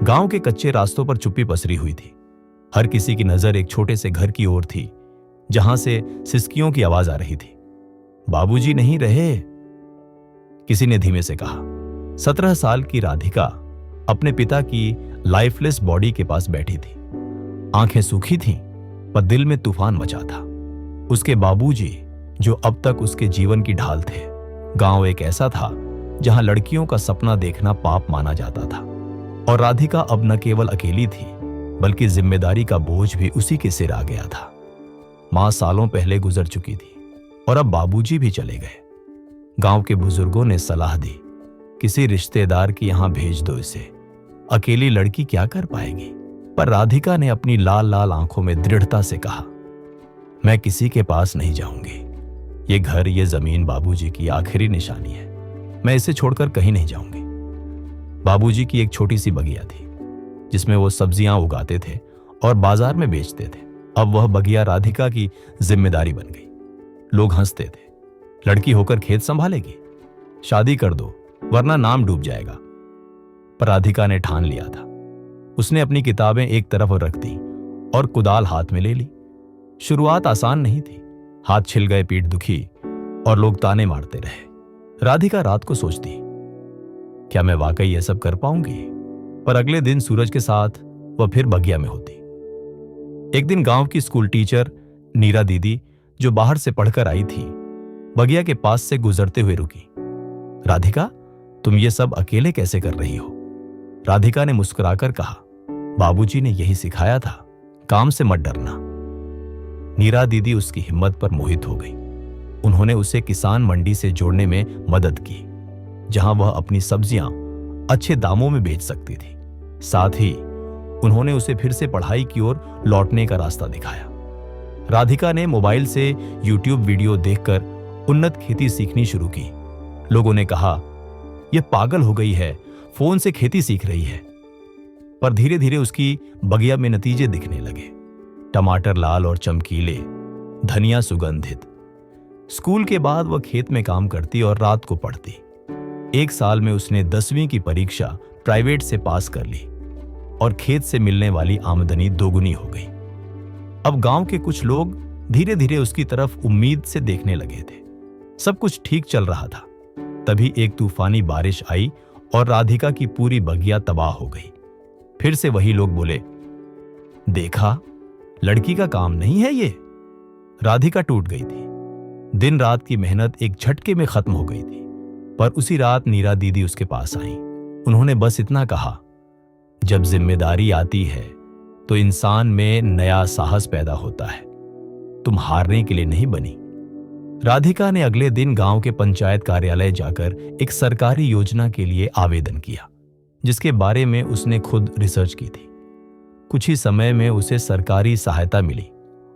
गांव के कच्चे रास्तों पर चुप्पी पसरी हुई थी। हर किसी की नजर एक छोटे से घर की ओर थी जहां से सिसकियों की आवाज आ रही थी। बाबूजी नहीं रहे, किसी ने धीमे से कहा। 17 साल की राधिका अपने पिता की लाइफलेस बॉडी के पास बैठी थी। आंखें सूखी थीं, पर दिल में तूफान मचा था। उसके बाबूजी, जो अब तक उसके जीवन की ढाल थे। गांव एक ऐसा था जहां लड़कियों का सपना देखना पाप माना जाता था, और राधिका अब न केवल अकेली थी, बल्कि जिम्मेदारी का बोझ भी उसी के सिर आ गया था। मां सालों पहले गुजर चुकी थी और अब बाबूजी भी चले गए। गांव के बुजुर्गों ने सलाह दी, किसी रिश्तेदार के यहां भेज दो इसे, अकेली लड़की क्या कर पाएगी। पर राधिका ने अपनी लाल लाल आंखों में दृढ़ता से कहा, मैं किसी के पास नहीं जाऊंगी। ये घर, ये जमीन बाबूजी की आखिरी निशानी है। मैं इसे छोड़कर कहीं नहीं जाऊंगी। बाबूजी की एक छोटी सी बगिया थी जिसमें वो सब्जियां उगाते थे और बाजार में बेचते थे। अब वह बगिया राधिका की जिम्मेदारी बन गई। लोग हंसते थे, लड़की होकर खेत संभालेगी, शादी कर दो वरना नाम डूब जाएगा। पर राधिका ने ठान लिया था। उसने अपनी किताबें एक तरफ रख दी और कुदाल हाथ में ले ली। शुरुआत आसान नहीं थी। हाथ छिल गए, पीठ दुखी और लोग ताने मारते रहे। राधिका रात को सोचती, क्या मैं वाकई यह सब कर पाऊंगी? पर अगले दिन सूरज के साथ वह फिर बगिया में होती। एक दिन गांव की स्कूल टीचर नीरा दीदी, जो बाहर से पढ़कर आई थी, बगिया के पास से गुजरते हुए रुकी। राधिका, तुम ये सब अकेले कैसे कर रही हो? राधिका ने मुस्कुराकर कहा, बाबूजी ने यही सिखाया था, काम से मत डरना। नीरा दीदी उसकी हिम्मत पर मोहित हो गई। उन्होंने उसे किसान मंडी से जोड़ने में मदद की, जहां वह अपनी सब्जियां अच्छे दामों में बेच सकती थी। साथ ही उन्होंने उसे फिर से पढ़ाई की ओर लौटने का रास्ता दिखाया। राधिका ने मोबाइल से यूट्यूब वीडियो देखकर उन्नत खेती सीखनी शुरू की। लोगों ने कहा, यह पागल हो गई है, फोन से खेती सीख रही है। पर धीरे धीरे उसकी बगिया में नतीजे दिखने लगे। टमाटर लाल और चमकीले, धनिया सुगंधित। स्कूल के बाद वह खेत में काम करती और रात को पढ़ती। 1 साल में उसने 10वीं की परीक्षा प्राइवेट से पास कर ली और खेत से मिलने वाली आमदनी दोगुनी हो गई। अब गांव के कुछ लोग धीरे धीरे उसकी तरफ उम्मीद से देखने लगे थे। सब कुछ ठीक चल रहा था। तभी एक तूफानी बारिश आई और राधिका की पूरी बगिया तबाह हो गई। फिर से वही लोग बोले, देखा, लड़की का काम नहीं है ये। राधिका टूट गई थी। दिन रात की मेहनत एक झटके में खत्म हो गई थी। पर उसी रात नीरा दीदी उसके पास आई। उन्होंने बस इतना कहा, जब जिम्मेदारी आती है तो इंसान में नया साहस पैदा होता है। तुम हारने के लिए नहीं बनी। राधिका ने अगले दिन गांव के पंचायत कार्यालय जाकर एक सरकारी योजना के लिए आवेदन किया, जिसके बारे में उसने खुद रिसर्च की थी। कुछ ही समय में उसे सरकारी सहायता मिली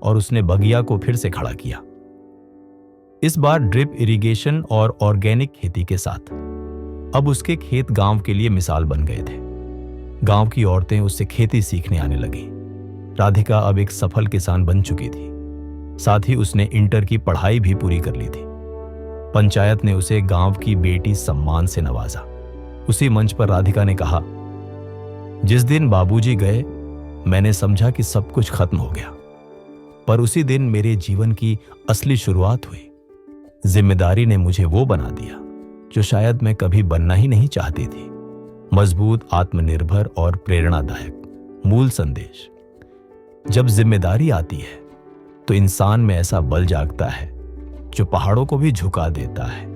और उसने बगिया को फिर से खड़ा किया। इस बार ड्रिप इरिगेशन और ऑर्गेनिक खेती के साथ। अब उसके खेत गांव के लिए मिसाल बन गए थे। गांव की औरतें उससे खेती सीखने आने लगी। राधिका अब एक सफल किसान बन चुकी थी। साथ ही उसने इंटर की पढ़ाई भी पूरी कर ली थी। पंचायत ने उसे गांव की बेटी सम्मान से नवाजा। उसी मंच पर राधिका ने कहा, जिस दिन बाबूजी गए मैंने समझा कि सब कुछ खत्म हो गया, पर उसी दिन मेरे जीवन की असली शुरुआत हुई। जिम्मेदारी ने मुझे वो बना दिया जो शायद मैं कभी बनना ही नहीं चाहती थी। मजबूत, आत्मनिर्भर और प्रेरणादायक। मूल संदेश, जब जिम्मेदारी आती है तो इंसान में ऐसा बल जागता है जो पहाड़ों को भी झुका देता है।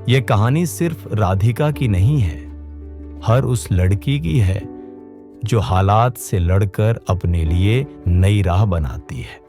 यह कहानी सिर्फ राधिका की नहीं है, हर उस लड़की की है जो हालात से लड़कर अपने लिए नई राह बनाती है।